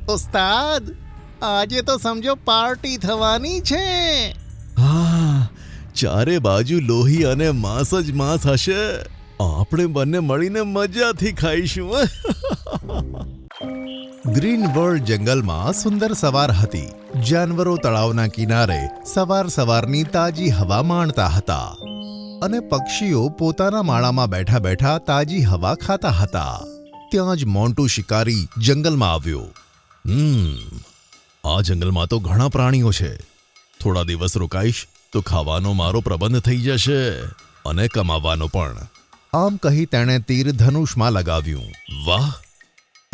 ઉસ્તાદ, આજે તો સમજો પાર્ટી થવાની છે. હા, ચારે બાજુ લોહી અને માંસ જ માંસ હશે. આપણે બંને મળીને મજાથી ખાઈશું. ગ્રીન વર્લ્ડ જંગલમાં સુંદર સવાર હતી. જાનવરો તળાવના કિનારે સવારની તાજી હવા માણતા હતા અને પક્ષીઓ પોતાના માળામાં બેઠા બેઠા તાજી હવા ખાતા હતા. ત્યાં જ મોન્ટુ શિકારી જંગલમાં આવ્યો. આ જંગલમાં તો ઘણા પ્રાણીઓ છે. થોડા દિવસ રોકાઈશ તો ખાવાનો મારો પ્રબંધ થઈ જશે અને કમાવાનો પણ. આમ કહી તેણે તીર ધનુષમાં લગાવ્યું. વાહ,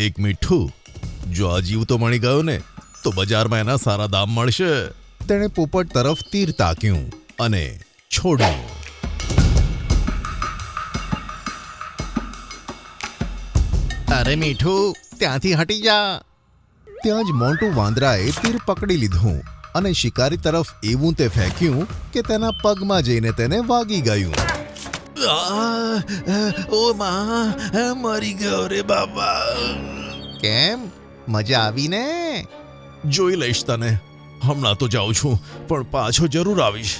એક મીઠું. જો આ જીવતો મળી ગયો ને તો બજારમાં એના સારા દામ મળશે. તેણે પોપટ તરફ તીર તાક્યું અને છોડ્યું. અરે મીઠું, ત્યાંથી હટી જા. ત્યાં જ મોન્ટુ વાંદરાએ તીર પકડી લીધું અને શિકારી તરફ એવું તે ફેંક્યું કે તેના પગમાં જઈને તેને વાગી ગયું. ઓ માં, મરી ગયો રે બાબા. કેમ, મજા આવી ને? જોઈ લઈશ તને. હમણાં તો જાઉં છું, પણ પાછો જરૂર આવીશ.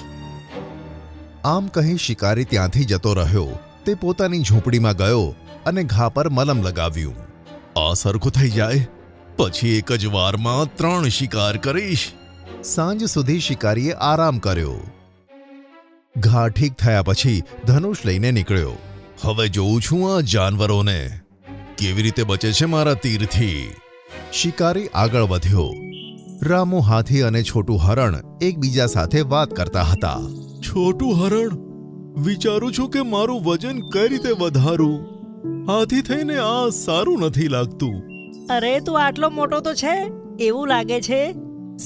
આમ કહી શિકારી ત્યાંથી જતો રહ્યો. તે પોતાની ઝૂંપડીમાં ગયો અને ઘા પર મલમ લગાવ્યું. આ સરખું થઈ જાય પછી એક જ વારમાં 3 શિકાર કરીશ. સાંજ સુધી શિકારીએ આરામ કર્યો. ઘા ઠીક થયા પછી ધનુષ લઈને નીકળ્યો. હવે જોઉં છું આ જાનવરોને કેવી રીતે બચે છે મારા તીરથી. શિકારી આગળ વધ્યો. રામુ હાથી અને છોટું હરણ એકબીજા સાથે વાત કરતા હતા. છોટું હરણ, વિચારું છું કે મારું વજન કઈ રીતે વધારું. હાથી થઈને આ સારું નથી લાગતું. અરે તું આટલો મોટો તો છે, એવું લાગે છે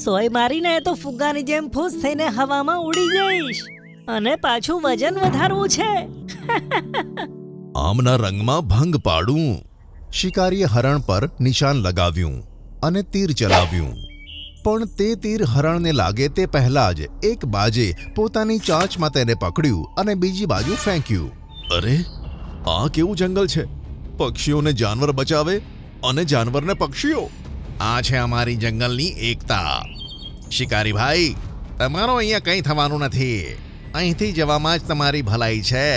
સોય મારીને તો ફુગ્ગાની જેમ ફૂસ થઈને હવામાં ઉડી જઈશ. અને પાછું વજન વધારવું છે. આમના રંગમાં ભંગ પાડું. શિકારીએ હરણ પર નિશાન લગાવ્યું અને તીર ચલાવ્યું. પણ તે તીર હરણને લાગે તે પહેલા જ એક બાજે પોતાની ચાંચમાં તેને પકડ્યું અને બીજી બાજુ ફેંક્યું. અરે, આ કેવું જંગલ છે? પક્ષીઓને જાનવર બચાવે અને જાનવરને પક્ષીઓ. આ છે અમારી જંગલની એકતા. શિકારી ભાઈ, તમારો અહીંયા કંઈ થવાનું નથી. અહીંથી જવામાં જ તમારી ભલાઈ છે.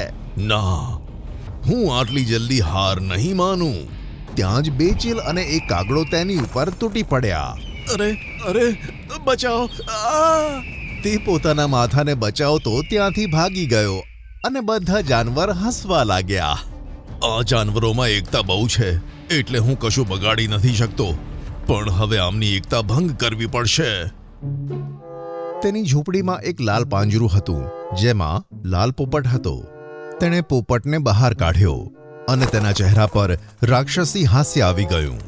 ના, હું આટલી જલ્દી હાર નહીં માનું. ત્યાં જ 2 ચીલ અને એક કાગડો તેની ઉપર તૂટી પડ્યા. અરે અરે, બચાવો. તે પોતાના માથાને બચાવતો ત્યાંથી ભાગી ગયો અને બધા જાનવર હસવા લાગ્યા. આ જાનવરોમાં એકતા બહુ છે એટલે હું કશું બગાડી નથી શકતો, પણ હવે આમની એકતા ભંગ કરવી પડશે. તેની ઝૂંપડીમાં એક લાલ પાંજરું હતું જેમાં લાલ પોપટ હતો. તેણે પોપટને બહાર કાઢ્યો અને તેના ચહેરા પર રાક્ષસી હાસ્ય આવી ગયું.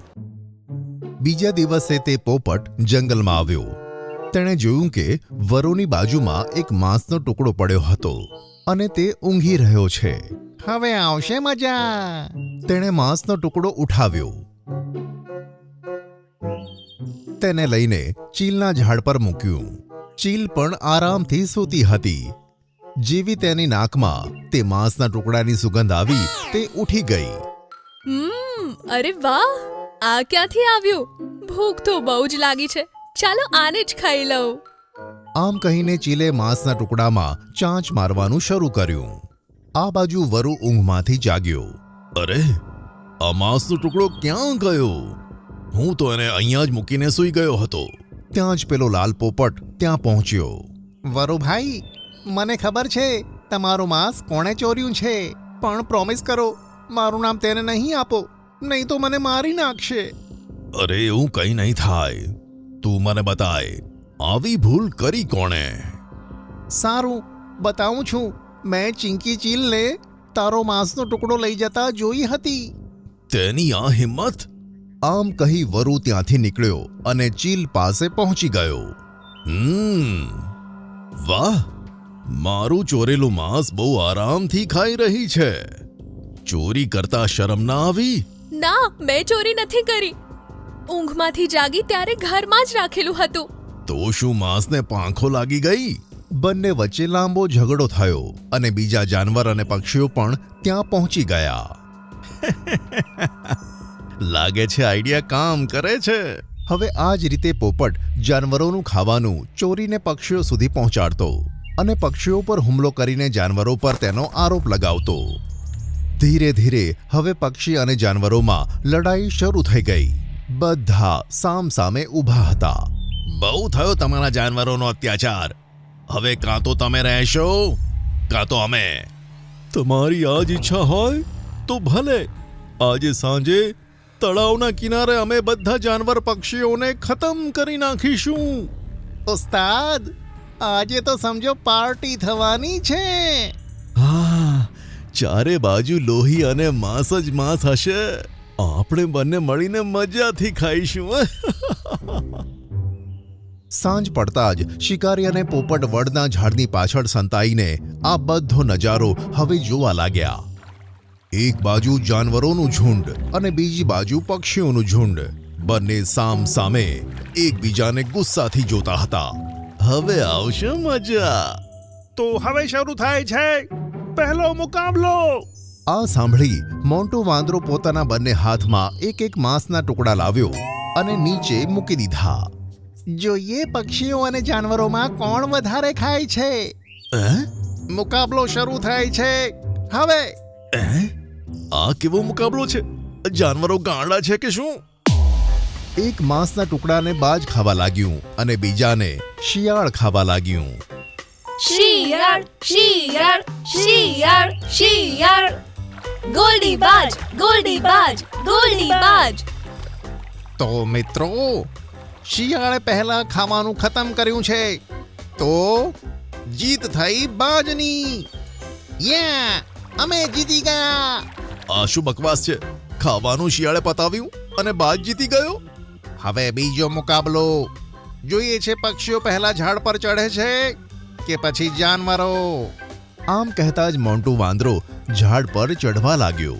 બીજા દિવસે તે પોપટ જંગલમાં આવ્યો. તેણે જોયું કે વરોની બાજુમાં એક માંસનો ટુકડો પડ્યો હતો અને તે ઊંઘી રહ્યો છે. હવે આવશે મજા. તેણે માંસનો ટુકડો ઉઠાવ્યો. તેને લઈને ચીલના ઝાડ પર મૂક્યું. ચીલ પણ આરામથી સૂતી હતી. જેવી તેની નાકમાં તે માંસના ટુકડાની સુગંધ આવી, તે ઉઠી ગઈ. અરે વાહ, આ ક્યાંથી આવ્યું? ભૂખ તો બહુ જ લાગી છે. ચાલો આને જ ખાઈ લઉં. આમ કહીને ચીલે માંસના ટુકડામાં ચાંચ મારવાનું શરૂ કર્યું. આ બાજુ વરુ ઊંઘમાંથી જાગ્યો. અરે, આ માંસનો ટુકડો ક્યાં ગયો? હું તો એને અહીંયા જ મૂકીને સૂઈ ગયો હતો. ત્યાં જ પેલો લાલ પોપટ ત્યાં પહોંચ્યો. વરુભાઈ, મને ખબર છે તમારું માંસ કોણે ચોર્યું છે, પણ પ્રોમિસ કરો મારું નામ તેને નહીં આપો, નહીં તો મને મારી નાખશે. અરે, એવું કંઈ નહીં થાય. તું મને બતાય, આવી ભૂલ કરી કોણે? સારું, બતાવું છું. મેં ચિંકી ચીલને તારો માંસનો ટુકડો લઈ જતા જોઈ હતી. તેની આ હિંમત! આમ કહી વરુ ત્યાંથી નીકળ્યો અને ચીલ પાસે પહોંચી ગયો. વાહ, મારું ચોરેલું માંસ બહુ આરામથી ખાઈ રહી છે. ચોરી કરતા શરમ ના આવી? ના, મેં ચોરી નથી કરી. ઊંઘમાંથી જાગી ત્યારે ઘરમાં જ રાખેલું હતું. તો શું માંસને પાંખો લાગી ગઈ? બંને વચ્ચે લાંબો ઝઘડો થયો અને બીજા જાનવર અને પક્ષીઓ પણ ત્યાં પહોંચી ગયા. લાગે છે આઈડિયા કામ કરે છે. હવે આ જ રીતે પોપટ જાનવરોનું ખાવાનું ચોરીને પક્ષીઓ સુધી પહોંચાડતો અને પક્ષીઓ પર હુમલો કરીને જાનવરો પર તેનો આરોપ લગાવતો. ધીરે ધીરે હવે પક્ષી અને જાનવરોમાં લડાઈ શરૂ થઈ ગઈ. બધા સામસામે ઊભા હતા. બહુ થયો તમારા જાનવરોનો અત્યાચાર. હવે કાં તો તમે રહેશો કાં તો અમે. તમારી આ જ ઈચ્છા હોય તો ભલે. આજે સાંજે તળાવના કિનારે અમે બધા જાનવર પક્ષીઓને ખતમ કરી નાખીશું. ઉસ્તાદ, આજે તો સમજો પાર્ટી થવાની છે. હા, ચારે બાજુ લોહી અને માંસ જ માંસ હશે. આપણે બંને મળીને મજાથી ખાઈશું. સાંજ પડતા જ શિકારી અને પોપટ વડના ઝાડની પાછળ સંતાઈને આ બધો નજારો હવે જોવા લાગ્યા. એક બાજુ જાનવરોનું ઝુંડ અને બીજી બાજુ પક્ષીઓનું ઝુંડ, બંને સામ સામે એકબીજાને ગુસ્સાથી જોતા હતા. હવે આવશે મજા. તો હવે શરૂ થાય છે પહેલો મુકાબલો. આ સાંભળી મોન્ટુ વાંદરો પોતાના બંને હાથમાં એક એક માંસના ટુકડા લાવ્યો અને નીચે મૂકી દીધા. જોઈએ પક્ષીઓ અને જાનવરોમાં કોણ વધારે ખાય છે. મુકાબલો શરૂ થાય છે હવે. આ કેવો મુકાબલો છે? જાનવરો ગાંડા છે કે શું? એક માંસના ટુકડાને બાજ ખાવા લાગ્યું અને બીજાને શિયાળ ખાવા લાગ્યું. શિયાળ શિયાળ શિયાળ શિયાળ, ગોલ્ડી બાજ ગોલ્ડી બાજ ગોલ્ડી બાજ. તો મિત્રો, શિયાળે પહેલા ખાવાનું ખતમ કર્યું છે, તો જીત થઈ બાજની. યા, અમે જીતી ગયા. આ શું બકવાસ છે? ખાવાનું શિયાળે પતાવ્યું અને બાજ જીતી ગયો. હવે બીજો મુકાબલો. જોઈએ છે પક્ષીઓ પહેલા ઝાડ પર ચઢે છે કે પછી જાનવરો. આમ કહેતા જ મોન્ટુ વાંદરો ઝાડ પર ચઢવા લાગ્યો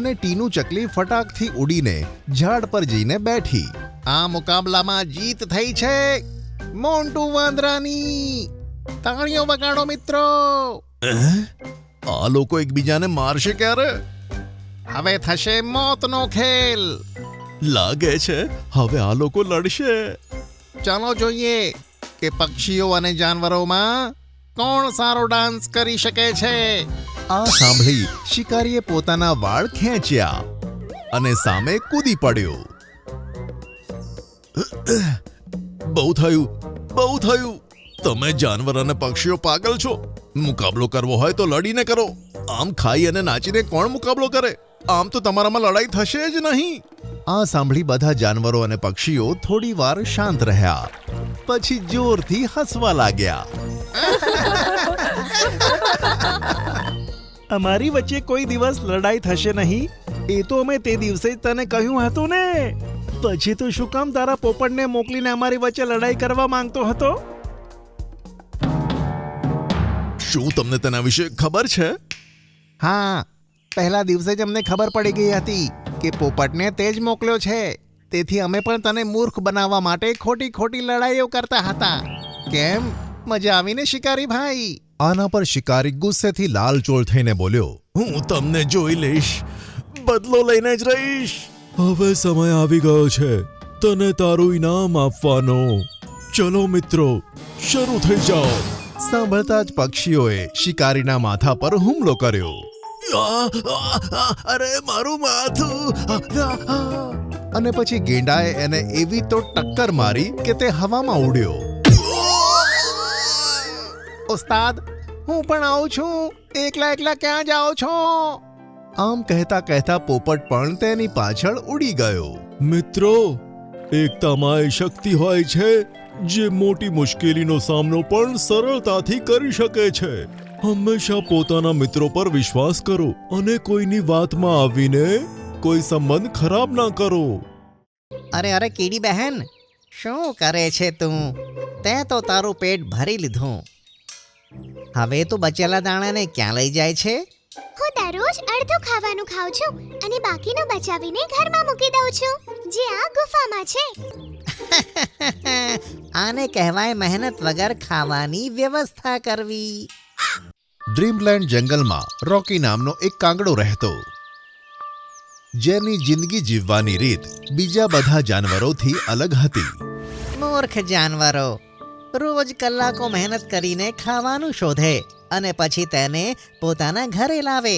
અને ટીનું ચકલી ફટાકથી ઉડીને ઝાડ પર જઈને બેઠી. આ મુકાબલામાં જીત થઈ છે મોન્ટુ વાંદરાની. તાળીઓ વગાડો મિત્રો. આ લોકો એકબીજાને મારશે ક્યારે? હવે થશે મોતનો ખેલ. લાગે છે હવે આ લોકો લડશે. ચાલો જોઈએ કે પક્ષીઓ અને જાનવરોમાં કોણ સારો ડાન્સ કરી શકે છે. આ સાંભળી શિકારીએ પોતાના વાળ ખેંચ્યા અને સામે કૂદી પડ્યો. બહુ થયું, બહુ થયું. તમે જાનવર અને પક્ષીઓ પાગલ છો. મુકાબલો કરવો હોય તો લડીને કરો. આમ ખાઈ અને નાચીને કોણ મુકાબલો કરે? આમ તો તમારામાં લડાઈ થશે જ નહીં. આ સાંભળી બધા જાનવરો અને પક્ષીઓ થોડી વાર શાંત રહ્યા, પછી જોરથી હસવા લાગ્યા. અમારી વચ્ચે કોઈ દિવસ લડાઈ થશે નહીં, એ તો અમે તે દિવસે જ તને કહ્યું હતું ને. પછી તો શું કામ તારા પોપટને મોકલીને અમારી વચ્ચે લડાઈ કરવા માંગતો હતો? શું તમને તેના વિશે ખબર છે? હા, પહેલા દિવસે જ અમને ખબર પડી ગઈ હતી કે પોપટને તે જ મોકલ્યો છે. તેથી અમે પણ તને મૂર્ખ બનાવવા માટે ખોટી ખોટી લડાઈઓ કરતા હતા. કેમ, મજા આવીને શિકારી ભાઈ? આના પર શિકારી ગુસ્સેથી લાલચોળ થઈને બોલ્યો, હું તમને જોઈ લઈશ, બદલો લઈને જ રહીશ. હવે સમય આવી ગયો છે તને તારું ઇનામ આપવાનો. ચલો મિત્રો, શરૂ થઈ જાઓ. સાંભળતા જ પક્ષીઓએ શિકારીના માથા પર હુમલો કર્યો. અરે મારું માથું! અને પછી ગેંડાએ એને એવી તો ટક્કર મારી કે તે હવામાં ઉડ્યો. ઉસ્તાદ, હું પણ આવું છું. એકલા એકલા ક્યાં જાઓ છો? આમ કહેતા કહેતા પોપટ પણ તેની પાછળ ઉડી ગયો. મિત્રો, એકતામાં એ શક્તિ હોય છે જે મોટી મુશ્કેલીનો સામનો પણ સરળતાથી કરી શકે છે. હંમેશા પોતાના મિત્રો પર વિશ્વાસ કરો અને કોઈની વાતમાં આવીને કોઈ સંબંધ ખરાબ ના કરો. અરે અરે કીડી બહેન, શું કરે છે તું? તે તો તારું પેટ ભરી લીધું. હવે તું બચેલા દાણાને ક્યાં લઈ જાય છે? હું દરરોજ અડધું ખાવાનું ખાઉં છું અને બાકીનું બચાવીને ઘરમાં મૂકી દઉં છું, જે આ ગુફામાં છે. આને કહેવાય મહેનત વગર ખાવાની વ્યવસ્થા કરવી. ડ્રીમલેન્ડ જંગલમાં રોકી નામનો એક કાગડો રહેતો. જેની જિંદગી જીવવાની રીત બીજા બધા જાનવરોથી અલગ હતી. મૂર્ખ જાનવરો રોજ કલાકો મહેનત કરીને ખાવાનું શોધે અને પછી તેને પોતાના ઘરે લાવે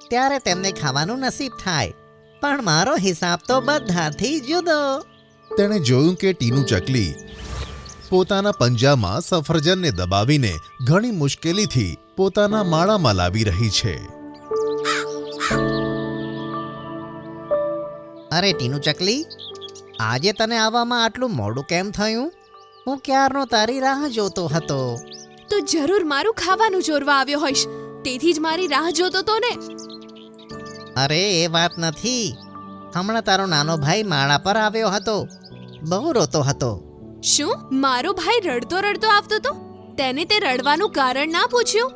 ત્યારે તેમને ખાવાનું નસીબ થાય. પણ મારો હિસાબ તો બધાથી જુદો. તેણે જોયું કે ટીનું ચકલી પોતાના પંજામાં સફરજનને દબાવીને ઘણી મુશ્કેલીથી પોતાના માળામાં લાવી રહી છે. અરે ટીનુ ચકલી, આજે તને આવવામાં આટલું મોડું કેમ થયું? હું ક્યારનો તારી રાહ જોતો હતો. તો જરૂર મારું ખાવાનું ચોરવા આવ્યો હોઈશ, તેથી જ મારી રાહ જોતો તો ને. અરે એ વાત નથી. હમણાં તારો નાનો ભાઈ માળા પર આવ્યો હતો. બહુ રોતો હતો. શું મારો ભાઈ રડતો રડતો આવતો તો? તેને તે રડવાનું કારણ ના પૂછ્યું?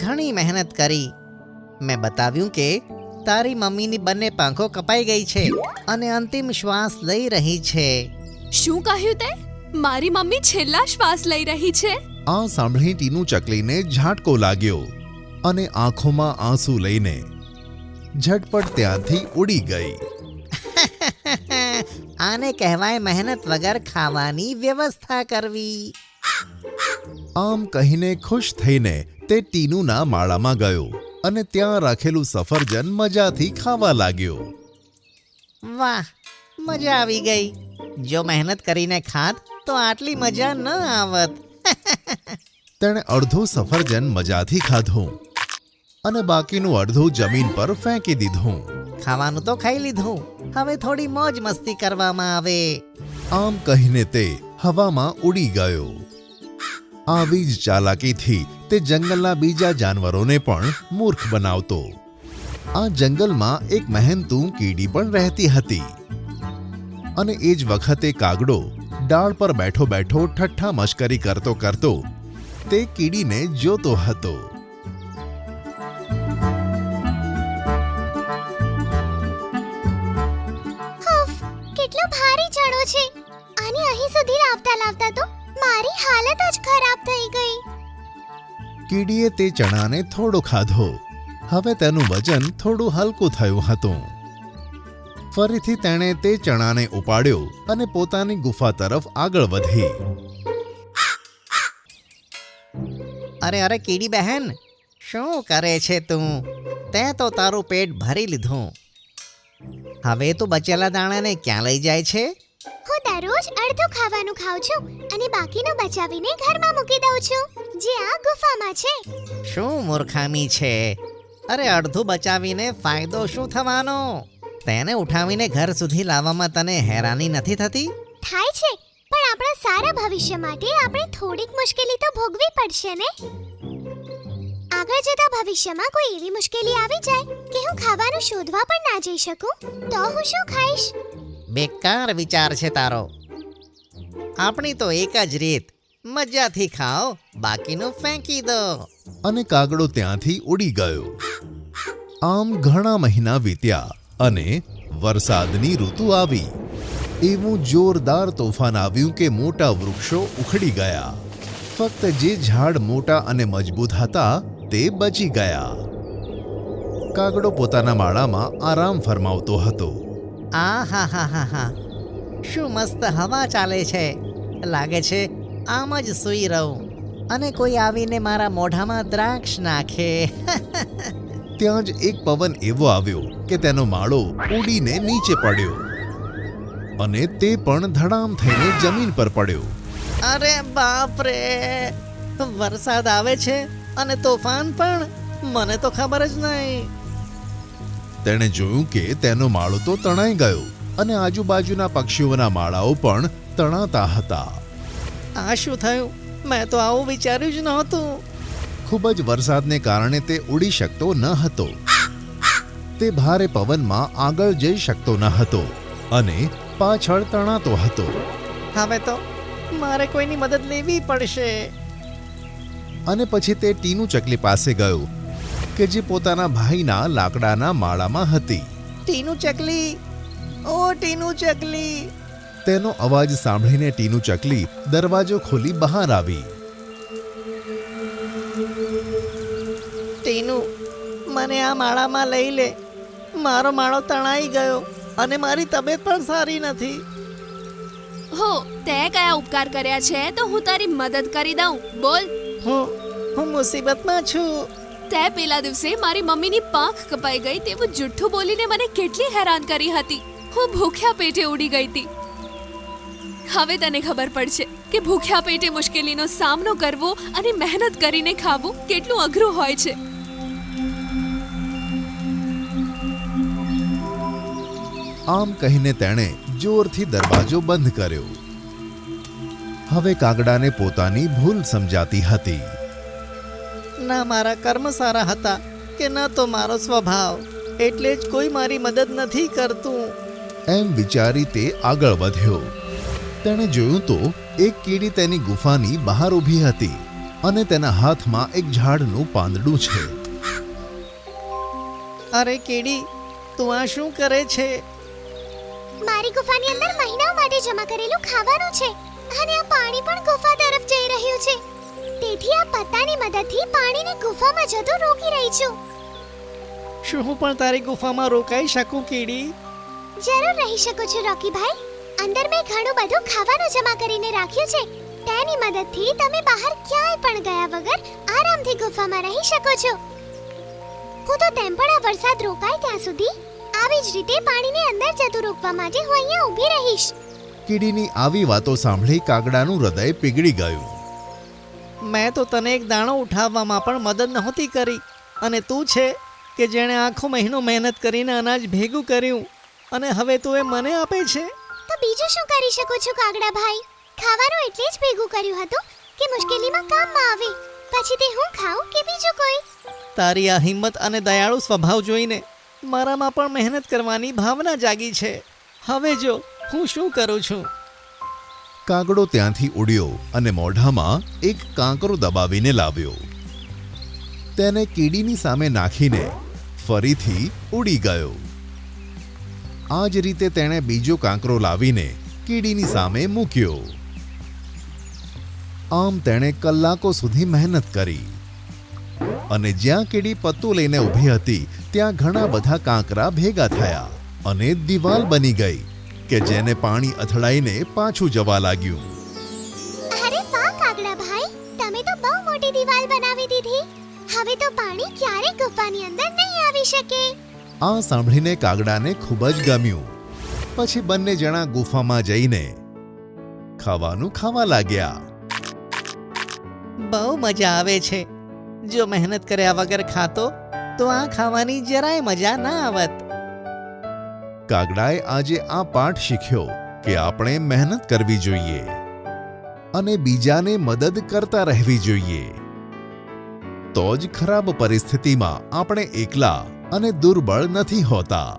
ઘણી મહેનત કરી. મેં બતાવ્યું કે તારી મમ્મીની બંને પાંખો કપાઈ ગઈ છે અને અંતિમ શ્વાસ લઈ રહી છે. શું કહ્યું તે? મારી મમ્મી છેલ્લા શ્વાસ લઈ રહી છે? આ સાંભળી ટીનું ચકલીને ઝાટકો લાગ્યો અને આંખોમાં આંસુ લઈને ઝટપટ ત્યાંથી ઉડી ગઈ. આને કહેવાય મહેનત વગર ખાવાની વ્યવસ્થા કરવી. આમ કહીને ખુશ થઈને તે ટીનુના માળામાં ગયો અને ત્યાં રાખેલું સફરજન મજાથી ખાવા લાગ્યો. વાહ, મજા આવી ગઈ. જો મહેનત કરીને ખાત તો આટલી મજા ન આવત. તેણે અડધું સફરજન મજાથી ખાધું અને બાકીનું અડધું જમીન પર ફેંકી દીધું. ખાવાનું તો ખાઈ લીધું, હવે થોડી મોજ મસ્તી કરવામાં આવે. આમ કહીને તે હવામાં ઉડી ગયો. આવી જ ચાલાકીથી તે જંગલના બીજા જાનવરોને પણ મૂર્ખ બનાવતો. આ જંગલમાં એક મહેનતું કીડી પણ રહેતી હતી અને એ જ વખતે કાગડો ડાળ પર બેઠો બેઠો ઠઠ્ઠા મશ્કરી કરતો કરતો તે કીડીને જોતો હતો. ઉફ, કેટલો ભારી ચડો છે. આને અહીં સુધી લાવતા લાવતા તો મારી હાલત જ ખરાબ થઈ ગઈ. કીડીએ તે ચણાને થોડો ખાધો. હવે તેનું વજન થોડું હલકું થયું હતું. ફરીથી તેણે તે ચણાને ઉપાડ્યો અને પોતાની ગુફા તરફ આગળ વધી. અરે અરે કીડી બહેન, શું કરે છે તું? તે તો તારું પેટ ભરી લીધું. હવે તું બચેલા દાણાને ક્યાં લઈ જાય છે? હું દરરોજ અડધું ખાવાનું ખાઉં છું અને બાકીનું બચાવીને ઘરમાં મૂકી દઉં છું, જે આ ગુફામાં છે. શું મૂર્ખામી છે? અરે અડધું બચાવીને ફાયદો શું થવાનો? તેને ઉઠાવીને ઘર સુધી લાવવામાં તને હેરાની નથી થતી? થાય છે, પણ આપણા સારા ભવિષ્ય માટે આપણે થોડીક મુશ્કેલી તો ભોગવી પડશે ને. આગળ જતા ભવિષ્યમાં કોઈ એવી મુશ્કેલી આવી જાય કે હું ખાવાનું શોધવા પણ ના જઈ શકું, તો હું શું ખાઈશ? બેકાર વિચાર છે તારો. આપણી તો એક જ રીત, મજાથી ખાઓ, બાકીનું ફેંકી દો. અને કાગડો ત્યાંથી ઉડી ગયો. આમ ઘણા મહિના વીત્યા અને વરસાદની ઋતુ આવી. એવું જોરદાર તોફાન આવ્યું કે મોટા વૃક્ષો ઉખડી ગયા. ફક્ત જે ઝાડ મોટા અને મજબૂત હતા તે બચી ગયા. કાગડો પોતાના માળામાં આરામ ફરમાવતો હતો. આ હા હા હા હા, શું મસ્ત હવા ચાલે છે. લાગે છે આમ જ સૂઈ રહું અને કોઈ આવીને મારા મોઢામાં દ્રાક્ષ નાખે. ત્યાં જ એક પવન એવો આવ્યો કે તેનો માળો ઉડીને નીચે પડ્યો અને તે પણ ધડામ થઈને જમીન પર પડ્યો. અરે બાપ રે, વરસાદ આવે છે અને તોફાન પણ, મને તો ખબર જ નહીં. તેણે જોયું કે તેનો માળો તો તણાઈ ગયો અને આજુબાજુના પક્ષીઓના માળાઓ પણ તણાતા હતા. આ શું થયું? મેં તો આવું વિચાર્યું જ નહોતું. ખૂબ જ વરસાદને કારણે તે ઉડી શકતો ન હતો. તે ભારે પવનમાં આગળ જઈ શકતો ન હતો અને પાછળ તણાતો હતો. હવે તો મારે કોઈની મદદ લેવી પડશે. અને પછી તે ટીનું ચકલી પાસે ગયો કે જે પોતાના ભાઈના લાકડાના માળામાં હતી. ટીનું ચકલી, ઓ ટીનું ચકલી. તેનો અવાજ સાંભળીને ટીનું ચકલી દરવાજો ખોલી બહાર આવી. ટીનું, મને આ માળામાં લઈ લે. મારો માળો તણાઈ ગયો અને મારી તબિયત પણ સારી નથી. હો તે કયા ઉપકાર કર્યા છે તો હું તારી મદદ કરી દઉં. બોલ. હું મુસીબતમાં છું. તે પેલા દિવસે મારી મમ્મીની પાંખ કપાઈ ગઈ તેવું જુઠ્ઠું બોલીને મને કેટલી હેરાન કરી હતી. હું ભૂખ્યા પેટે ઉડી ગઈ હતી. હવે તને ખબર પડશે કે ભૂખ્યા પેટે મુશ્કેલીનો સામનો કરવો અને મહેનત કરીને ખાવું કેટલું અઘરું હોય છે. આમ કહીને તેણે જોરથી દરવાજો બંધ કર્યો. હવે કાગડાને પોતાની ભૂલ સમજાતી હતી. ના મારા કર્મ સારા હતા કે ન તો મારો સ્વભાવ, એટલે જ કોઈ મારી મદદ નથી કરતું. એમ વિચારી તે આગળ વધ્યો. તેણે જોયું તો એક કીડી તેની ગુફાની બહાર ઊભી હતી અને તેના હાથમાં એક ઝાડનું પાંદડું છે. અરે કીડી, તું આ શું કરે છે? મારી ગુફાની અંદર મહિનાઓ માટે જમા કરેલું ખાવાનું છે અને આ પાણી પણ ગુફા તરફ જઈ રહ્યું છે. તેથી આ પત્તાની મદદથી પાણીને ગુફામાં જતું રોકી રહી છું. શું હું પણ તારી ગુફામાં રોકાઈ શકું કીડી? જરૂર રહી શકો છો રોકીભાઈ. અંદર મેં ઘણું બધું ખાવાનું જમા કરીને રાખ્યું છે. તેની મદદથી તમે બહાર ક્યાંય પણ ગયા વગર આરામથી ગુફામાં રહી શકો છો. હું તો તેમ પણ આ વરસાદ રોકાય ત્યાં સુધી આવી જ રીતે પાણીને અંદર જતું રોકવા માટે હું અહીંયા ઊભી રહીશ. કીડીની આવી વાતો સાંભળી કાગડાનું હૃદય પીગળી ગયું. મેં તો તને એક દાણો ઉઠાવવામાં પણ મદદ નહોતી કરી અને તું છે કે જેણે આખો મહિનો મહેનત કરીને અનાજ ભેગું કર્યું અને હવે તું એ મને આપે છે. તો બીજું શું કરી શકો છો કાગડા ભાઈ? ખાવાનું એટલે જ ભેગું કર્યું હતું કે મુશ્કેલીમાં કામમાં આવે. પછી તે હું ખાઉં કે બીજું કોઈ? તારી આ હિંમત અને દયાળુ સ્વભાવ જોઈને મારામાં પણ મહેનત કરવાની ભાવના જાગી છે. હવે જો હું શું કરું છું. કાગડો ત્યાંથી ઉડ્યો અને મોઢામાં એક કાંકરો દબાવીને લાવ્યો. તેને કીડીની સામે નાખીને ફરીથી ઉડી ગયો. આ જ રીતે તેણે બીજો કાંકરો લાવીને કીડીની સામે મૂક્યો. આમ તેણે કલાકો સુધી મહેનત કરી અને જ્યાં કીડી પત્તું લઈને ઊભી હતી ત્યાં ઘણા બધા કાંકરા ભેગા થયા અને દિવાલ બની ગઈ કે જેને પાણી અથડાઈને પાછું જવા લાગ્યું. અરે વાહ કાગડા ભાઈ, તમે તો બહુ મોટી દિવાલ બનાવી દીધી. હવે તો પાણી ક્યારેય ગુફાની અંદર નહીં આવી શકે. આ સાંભળીને કાગડાને ખૂબ જ ગમ્યું. પછી બંને જણા ગુફામાં જઈને ખાવાનું ખાવા લાગ્યા. બહુ મજા આવે છે. જો મહેનત કર્યા વગર ખાતો તો આ ખાવાની જરાય મજા ના આવત. કાગડાએ આજે આ પાઠ શીખ્યો કે આપણે મહેનત કરવી જોઈએ અને બીજાને મદદ કરતા રહેવી જોઈએ. તો જ ખરાબ પરિસ્થિતિમાં આપણે એકલા અને દુર્બળ નથી હોતા.